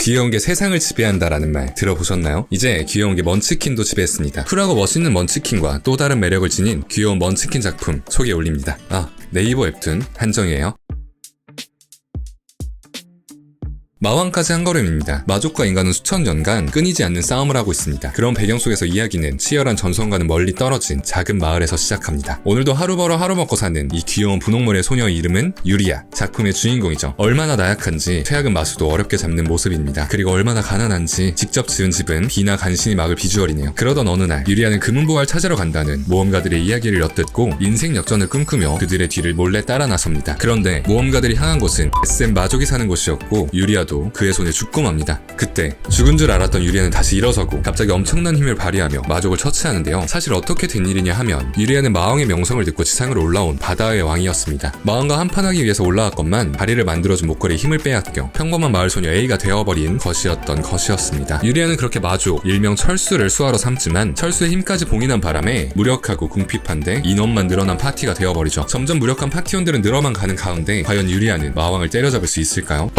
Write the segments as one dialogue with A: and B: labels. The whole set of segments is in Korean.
A: 귀여운 게 세상을 지배한다라는 말 들어보셨나요? 이제 귀여운 게 먼치킨도 지배했습니다. 쿨하고 멋있는 먼치킨과 또 다른 매력을 지닌 귀여운 먼치킨 작품 소개 올립니다. 네이버 웹툰 한정이에요. 마왕까지 한 걸음입니다. 마족과 인간은 수천 년간 끊이지 않는 싸움을 하고 있습니다. 그런 배경 속에서 이야기는 치열한 전선과는 멀리 떨어진 작은 마을에서 시작합니다. 오늘도 하루 벌어 하루 먹고 사는 이 귀여운 분홍머리의 소녀의 이름은 유리야. 작품의 주인공이죠. 얼마나 나약한지 최악은 마수도 어렵게 잡는 모습입니다. 그리고 얼마나 가난한지 직접 지은 집은 비나 간신히 막을 비주얼이네요. 그러던 어느 날 유리야는 금은보화를 찾으러 간다는 모험가들의 이야기를 엿듣고 인생 역전을 꿈꾸며 그들의 뒤를 몰래 따라 나섭니다. 그런데 모험가들이 향한 곳은 SM 마족이 사는 곳이었고 유리야 그의 손에 죽고 맙니다. 그때 죽은 줄 알았던 유리아는 다시 일어서고 갑자기 엄청난 힘을 발휘하며 마족을 처치하는데요. 사실 어떻게 된 일이냐 하면 유리아는 마왕의 명성을 듣고 지상으로 올라온 바다의 왕이었습니다. 마왕과 한판하기 위해서 올라왔건만 다리를 만들어준 목걸이에 힘을 빼앗겨 평범한 마을 소녀 A가 되어버린 것이었습니다. 유리아는 그렇게 마족, 일명 철수를 수하러 삼지만 철수의 힘까지 봉인한 바람에 무력하고 궁핍한데 인원만 늘어난 파티가 되어버리죠. 점점 무력한 파티원들은 늘어만 가는 가운데 과연 유리아는 마왕을 때려잡을 수 있을까요?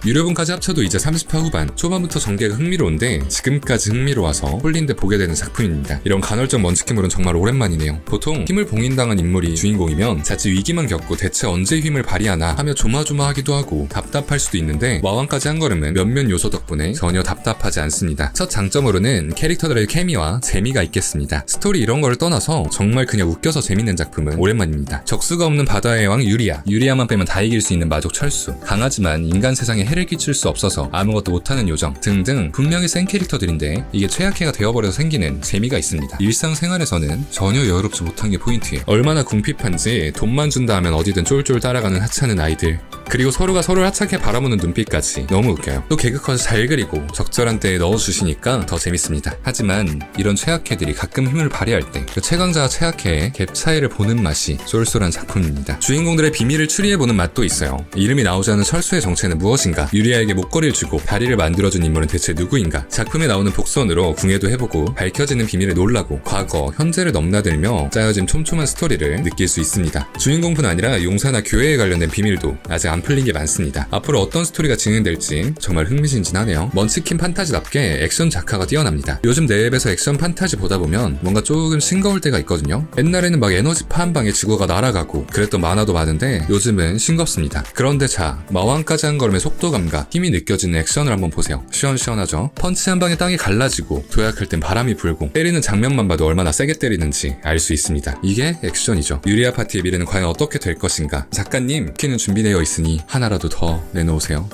A: 유료분까지 합쳐도 이제 30화 후반, 초반부터 전개가 흥미로운데 지금까지 흥미로워서 홀린 데 보게 되는 작품입니다. 이런 간헐적 먼치킨물은 정말 오랜만이네요. 보통 힘을 봉인당한 인물이 주인공이면 자칫 위기만 겪고 대체 언제 힘을 발휘하나 하며 조마조마하기도 하고 답답할 수도 있는데 마왕까지 한 걸음은 몇몇 요소 덕분에 전혀 답답하지 않습니다. 첫 장점으로는 캐릭터들의 케미와 재미가 있겠습니다. 스토리 이런 거를 떠나서 정말 그냥 웃겨서 재밌는 작품은 오랜만입니다. 적수가 없는 바다의 왕 유리아만 빼면 다 이길 수 있는 마족 철수, 강하지만 인간 세상에 해를 끼칠 수 없어서 아무것도 못하는 요정 등등 분명히 센 캐릭터들인데 이게 최약해가 되어버려서 생기는 재미가 있습니다. 일상생활에서는 전혀 여유롭지 못한 게 포인트예요. 얼마나 궁핍한지 돈만 준다 하면 어디든 쫄쫄 따라가는 하찮은 아이들, 그리고 서로가 서로를 하찮게 바라보는 눈빛까지 너무 웃겨요. 또 개그 컷을 잘 그리고 적절한 때에 넣어주시니까 더 재밌습니다. 하지만 이런 최악해들이 가끔 힘을 발휘할 때 그 최강자와 최악해의 갭 차이를 보는 맛이 쏠쏠한 작품입니다. 주인공들의 비밀을 추리해보는 맛도 있어요. 이름이 나오지 않은 철수의 정체는 무엇인가? 유리아에게 목걸이를 주고 다리를 만들어준 인물은 대체 누구인가? 작품에 나오는 복선으로 궁예도 해보고 밝혀지는 비밀에 놀라고 과거, 현재를 넘나들며 짜여진 촘촘한 스토리를 느낄 수 있습니다. 주인공뿐 아니라 용사나 교회에 관련된 비밀도 아직 안 풀린 게 많습니다. 앞으로 어떤 스토리가 진행될지 정말 흥미진진하네요. 먼치킨 판타지답게 액션 작화가 뛰어납니다. 요즘 내 앱에서 액션 판타지 보다 보면 뭔가 조금 싱거울 때가 있거든요. 옛날에는 막 에너지파 한 방에 지구가 날아가고 그랬던 만화도 많은데 요즘은 싱겁습니다. 그런데 마왕까지 한 걸음의 속도감과 힘이 느껴지는 액션을 한번 보세요. 시원시원하죠? 펀치 한 방에 땅이 갈라지고 도약할 땐 바람이 불고 때리는 장면만 봐도 얼마나 세게 때리는지 알 수 있습니다. 이게 액션이죠. 유리아 파티의 미래는 과연 어떻게 될 것인가? 작가님, 키는 준비되어 있으니 하나라도 더 내놓으세요.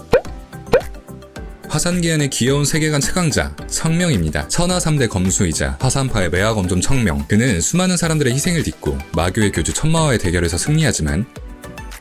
A: 화산기한의 귀여운 세계관 최강자 청명입니다. 천하 3대 검수이자 화산파의 매화검좀 청명. 그는 수많은 사람들의 희생을 딛고 마교의 교주 천마와의 대결에서 승리하지만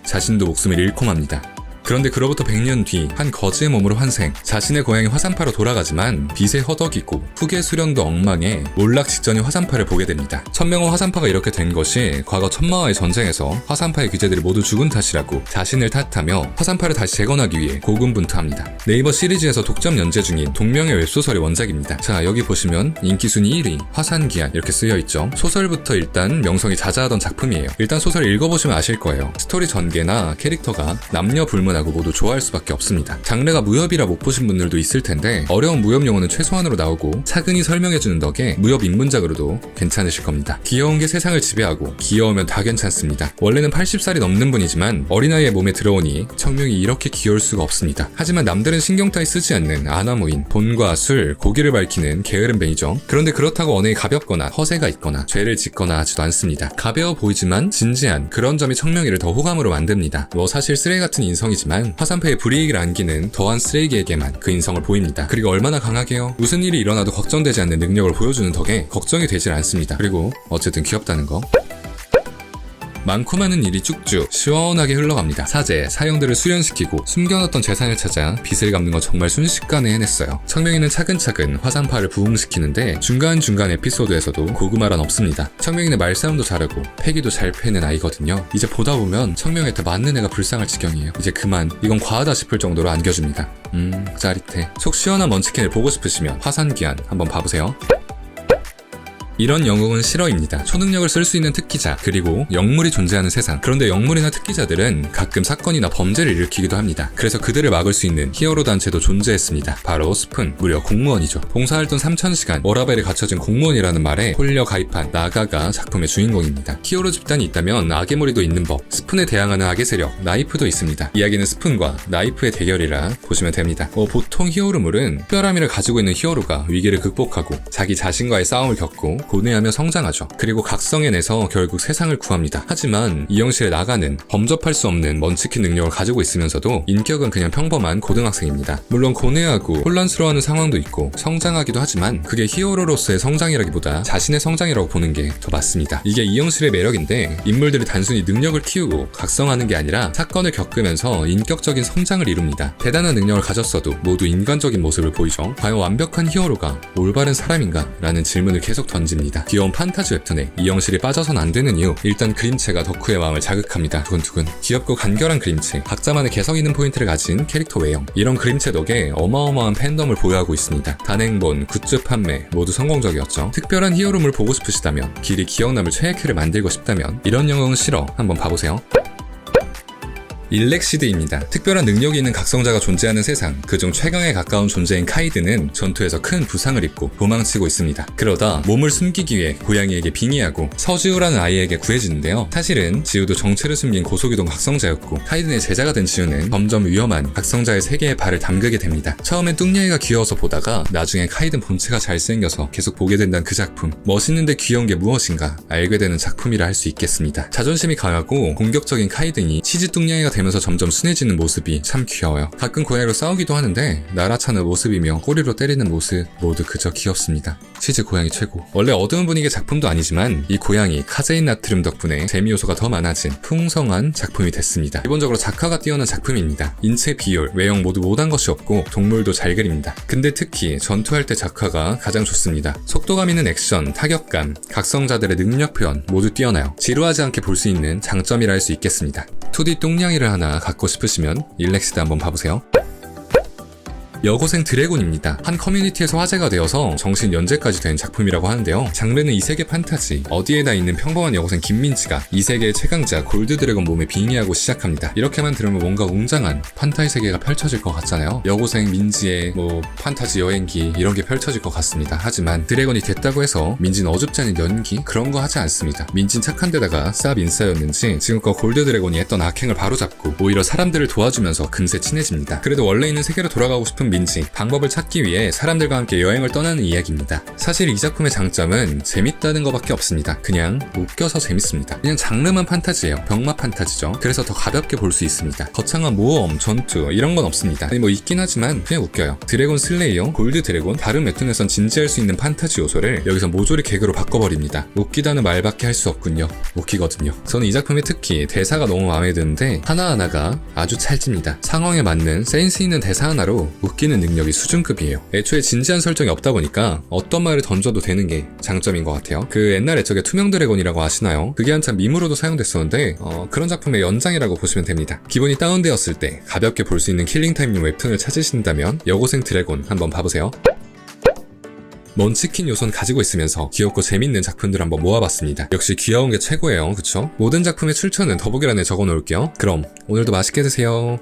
A: 자신도 목숨을 잃고 맙니다. 그런데 그로부터 100년 뒤 한 거지의 몸으로 환생, 자신의 고향이 화산파로 돌아가지만 빚에 허덕이고 후계 수련도 엉망해 몰락 직전인 화산파를 보게 됩니다. 천명호 화산파가 이렇게 된 것이 과거 천마와의 전쟁에서 화산파의 귀재들이 모두 죽은 탓이라고 자신을 탓하며 화산파를 다시 재건하기 위해 고군분투합니다. 네이버 시리즈에서 독점 연재 중인 동명의 웹소설의 원작입니다. 자, 여기 보시면 인기순위 1위 화산기한 이렇게 쓰여있죠. 소설부터 일단 명성이 자자하던 작품이에요. 일단 소설을 읽어보시면 아실 거예요. 스토리 전개나 캐릭터가 남녀 불문하고 모두 좋아할 수밖에 없습니다. 장르가 무협이라 못 보신 분들도 있을 텐데 어려운 무협 용어는 최소한으로 나오고 차근히 설명해주는 덕에 무협 입문작으로도 괜찮으실 겁니다. 귀여운 게 세상을 지배하고 귀여우면 다 괜찮습니다. 원래는 80살이 넘는 분이지만 어린아이의 몸에 들어오니 청명이 이렇게 귀여울 수가 없습니다. 하지만 남들은 신경 따위 쓰지 않는 아나무인, 돈과 술, 고기를 밝히는 게으른 뱅이죠. 그런데 그렇다고 언행이 가볍거나 허세가 있거나 죄를 짓거나 하지도 않습니다. 가벼워 보이지만 진지한 그런 점이 청명이를 더 호감으로 만듭니다. 사실 쓰레기 같은 인성이지만 화산파의 불이익을 안기는 더한 쓰레기에게만 그 인성을 보입니다. 그리고 얼마나 강하게요? 무슨 일이 일어나도 걱정되지 않는 능력을 보여주는 덕에 걱정이 되질 않습니다. 그리고 어쨌든 귀엽다는 거. 많고 많은 일이 쭉쭉 시원하게 흘러갑니다. 사제, 사형들을 수련시키고 숨겨놨던 재산을 찾아 빚을 갚는 건 정말 순식간에 해냈어요. 청명이는 차근차근 화산파를 부흥시키는데 중간중간 에피소드에서도 고구마란 없습니다. 청명이는 말싸움도 잘하고 패기도 잘 패는 아이거든요. 이제 보다 보면 청명이한테 맞는 애가 불쌍할 지경이에요. 이제 그만, 이건 과하다 싶을 정도로 안겨줍니다. 짜릿해. 속 시원한 먼치킨을 보고 싶으시면 화산기한 한번 봐보세요. 이런 영웅은 실화입니다. 초능력을 쓸 수 있는 특기자, 그리고 영물이 존재하는 세상. 그런데 영물이나 특기자들은 가끔 사건이나 범죄를 일으키기도 합니다. 그래서 그들을 막을 수 있는 히어로 단체도 존재했습니다. 바로 스푼, 무려 공무원이죠. 봉사활동 3000시간, 워라벨에 갖춰진 공무원이라는 말에 홀려 가입한 나가가 작품의 주인공입니다. 히어로 집단이 있다면 악의 무리도 있는 법, 스푼에 대항하는 악의 세력, 나이프도 있습니다. 이야기는 스푼과 나이프의 대결이라 보시면 됩니다. 보통 히어로물은 특별함을 가지고 있는 히어로가 위기를 극복하고 자기 자신과의 싸움을 겪고 고뇌하며 성장하죠. 그리고 각성해내서 결국 세상을 구합니다. 하지만 이 형식의 나가는 범접할 수 없는 먼치킨 능력을 가지고 있으면서도 인격은 그냥 평범한 고등학생입니다. 물론 고뇌하고 혼란스러워하는 상황도 있고 성장하기도 하지만 그게 히어로로서의 성장이라기보다 자신의 성장이라고 보는 게 더 맞습니다. 이게 이 형식의 매력인데, 인물들이 단순히 능력을 키우고 각성하는 게 아니라 사건을 겪으면서 인격적인 성장을 이룹니다. 대단한 능력을 가졌어도 모두 인간적인 모습을 보이죠. 과연 완벽한 히어로가 올바른 사람인가? 라는 질문을 계속 던집니다. 귀여운 판타지 웹툰에 이 형식이 빠져선 안 되는 이유, 일단 그림체가 덕후의 마음을 자극합니다. 두근두근. 귀엽고 간결한 그림체, 각자만의 개성 있는 포인트를 가진 캐릭터 외형, 이런 그림체 덕에 어마어마한 팬덤을 보유하고 있습니다. 단행본, 굿즈 판매 모두 성공적이었죠. 특별한 히어로물 보고 싶으시다면, 길이 기억남을 최애캐를 만들고 싶다면 이런 영웅은 싫어 한번 봐보세요. 일렉시드입니다. 특별한 능력이 있는 각성자가 존재하는 세상, 그중 최강에 가까운 존재인 카이드는 전투에서 큰 부상을 입고 도망치고 있습니다. 그러다 몸을 숨기기 위해 고양이에게 빙의하고 서지우라는 아이에게 구해지는데요. 사실은 지우도 정체를 숨긴 고소기동 각성자였고, 카이든의 제자가 된 지우는 점점 위험한 각성자의 세계에 발을 담그게 됩니다. 처음엔 뚱냥이가 귀여워서 보다가 나중에 카이든 본체가 잘생겨서 계속 보게 된다는 그 작품, 멋있는데 귀여운 게 무엇인가 알게 되는 작품이라 할 수 있겠습니다. 자존심이 강하고 공격적인 카이든이 치즈 뚱냥이가 되면서 점점 순해지는 모습이 참 귀여워요. 가끔 고양이로 싸우기도 하는데 날아차는 모습이며 꼬리로 때리는 모습 모두 그저 귀엽습니다. 치즈 고양이 최고. 원래 어두운 분위기의 작품도 아니지만 이 고양이 카제인 나트륨 덕분에 재미 요소가 더 많아진 풍성한 작품이 됐습니다. 기본적으로 작화가 뛰어난 작품입니다. 인체 비율, 외형 모두 못한 것이 없고 동물도 잘 그립니다. 근데 특히 전투할 때 작화가 가장 좋습니다. 속도감 있는 액션, 타격감, 각성자들의 능력 표현 모두 뛰어나요. 지루하지 않게 볼 수 있는 장점이라 할 수 있겠습니다. 2D 똥냥이를 하나 갖고 싶으시면 일렉시드 한번 봐보세요. 여고생 드래곤입니다. 한 커뮤니티에서 화제가 되어서 정신 연재까지 된 작품이라고 하는데요. 장르는 이세계 판타지, 어디에나 있는 평범한 여고생 김민지가 이 세계의 최강자 골드 드래곤 몸에 빙의하고 시작합니다. 이렇게만 들으면 뭔가 웅장한 판타지 세계가 펼쳐질 것 같잖아요. 여고생 민지의 판타지 여행기 이런 게 펼쳐질 것 같습니다. 하지만 드래곤이 됐다고 해서 민지는 어줍지 않은 연기 그런 거 하지 않습니다. 민지는 착한 데다가 쌉 인싸였는지 지금껏 골드 드래곤이 했던 악행을 바로잡고 오히려 사람들을 도와주면서 금세 친해집니다. 그래도 원래 있는 세계로 돌아가고 싶은 민지, 방법을 찾기 위해 사람들과 함께 여행을 떠나는 이야기입니다. 사실 이 작품의 장점은 재밌다는 것밖에 없습니다. 그냥 웃겨서 재밌습니다. 그냥 장르만 판타지예요. 병맛 판타지죠. 그래서 더 가볍게 볼 수 있습니다. 거창한 모험, 전투 이런 건 없습니다. 있긴 하지만 그냥 웃겨요. 드래곤 슬레이어, 골드 드래곤, 다른 웹툰에선 진지할 수 있는 판타지 요소를 여기서 모조리 개그로 바꿔버립니다. 웃기다는 말밖에 할 수 없군요. 웃기거든요. 저는 이 작품의 특히 대사가 너무 마음에 드는데 하나하나가 아주 찰집니다. 상황에 맞는 센스 있는 대사 하나로 웃기는 능력이 수준급이에요. 애초에 진지한 설정이 없다 보니까 어떤 말을 던져도 되는 게 장점인 것 같아요. 그 옛날에 저게 투명 드래곤이라고 아시나요? 그게 한참 밈으로도 사용됐었는데 그런 작품의 연장이라고 보시면 됩니다. 기분이 다운되었을 때 가볍게 볼 수 있는 킬링타임용 웹툰을 찾으신다면 여고생 드래곤 한번 봐보세요. 먼치킨 요소는 가지고 있으면서 귀엽고 재밌는 작품들 한번 모아봤습니다. 역시 귀여운 게 최고예요. 그쵸? 모든 작품의 출처는 더보기란에 적어놓을게요. 그럼 오늘도 맛있게 드세요.